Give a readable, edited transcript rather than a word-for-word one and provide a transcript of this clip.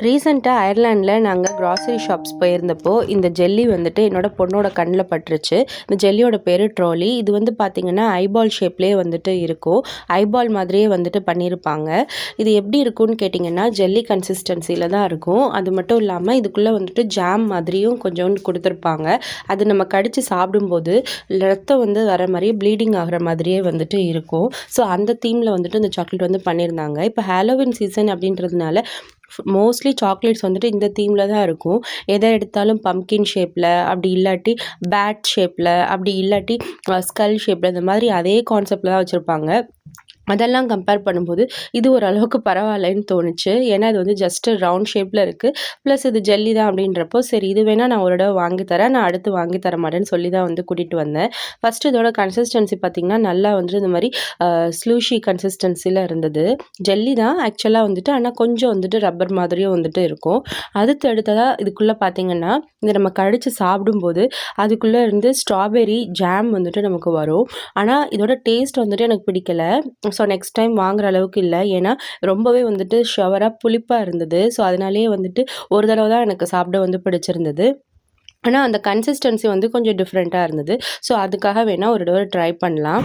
ரீசெண்டாக அயர்லாண்டில் நாங்கள் grocery shops போயிருந்தப்போ இந்த ஜெல்லி வந்துட்டு என்னோட பொண்ணோட கண்ணில் பட்டுருச்சு. இந்த ஜெல்லியோட பேர் ட்ராலி. இது வந்து பார்த்திங்கன்னா ஐபால் ஷேப்லேயே வந்துட்டு இருக்கும். ஐபால் மாதிரியே வந்துட்டு பண்ணியிருப்பாங்க. இது எப்படி இருக்கும்னு கேட்டிங்கன்னா ஜெல்லி கன்சிஸ்டன்சியில் தான் இருக்கும். அது மட்டும் இல்லாமல் இதுக்குள்ளே வந்துட்டு ஜாம் மாதிரியும் கொஞ்சோண்டு கொடுத்துருப்பாங்க. அது நம்ம கடித்து சாப்பிடும்போது ரத்தம் வந்து வர மாதிரி ப்ளீடிங் ஆகிற மாதிரியே வந்துட்டு இருக்கும். ஸோ அந்த தீமில் வந்துட்டு இந்த சாக்லேட் வந்து பண்ணியிருந்தாங்க. இப்போ ஹாலோவின் சீசன் அப்படின்றதுனால மோஸ்ட்லி சாக்லேட்ஸ் வந்துட்டு இந்த தீமில் தான் இருக்கும். எதை எடுத்தாலும் பம்கின் ஷேப்பில், அப்படி இல்லாட்டி பேட் ஷேப்பில், அப்படி இல்லாட்டி ஸ்கல் ஷேப்பில், இந்த மாதிரி அதே கான்செப்டில் தான் வச்சுருப்பாங்க. அதெல்லாம் கம்பேர் பண்ணும்போது இது ஓரளவுக்கு பரவாயில்லன்னு தோணுச்சு. ஏன்னா இது வந்து ஜஸ்ட்டு ரவுண்ட் ஷேப்பில் இருக்குது. ப்ளஸ் இது ஜெல்லி தான் அப்படின்றப்போ சரி இது வேணால் நான் ஒரு தடவை வாங்கி தரேன், நான் அடுத்து வாங்கி தர மாட்டேன்னு சொல்லி தான் வந்து கூட்டிகிட்டு வந்தேன். ஃபஸ்ட்டு இதோட கன்சிஸ்டன்சி பார்த்திங்கன்னா நல்லா வந்துட்டு இந்த மாதிரி ஸ்லூஷி கன்சிஸ்டன்சியில் இருந்தது. ஜெல்லி தான் ஆக்சுவலாக வந்துட்டு, ஆனால் கொஞ்சம் வந்துட்டு ரப்பர் மாதிரியும் வந்துட்டு இருக்கும். அதுக்கு அடுத்ததாக இதுக்குள்ளே பார்த்திங்கன்னா இதை நம்ம கடித்து சாப்பிடும்போது அதுக்குள்ளே இருந்து ஸ்ட்ராபெரி ஜாம் வந்துட்டு நமக்கு வரும். ஆனால் இதோட டேஸ்ட் வந்துட்டு எனக்கு பிடிக்கல. ஸோ நெக்ஸ்ட் டைம் வாங்குற அளவுக்கு இல்லை. ஏன்னா ரொம்பவே வந்துட்டு ஷவராக புளிப்பாக இருந்தது. ஸோ அதனாலேயே வந்துட்டு ஒரு தடவை தான் எனக்கு சாப்பிட வந்து பிடிச்சிருந்தது. ஆனால் அந்த கன்சிஸ்டன்சி வந்து கொஞ்சம் டிஃப்ரெண்ட்டாக இருந்தது. ஸோ அதுக்காக வேணால் ஒரு தடவை ட்ரை பண்ணலாம்.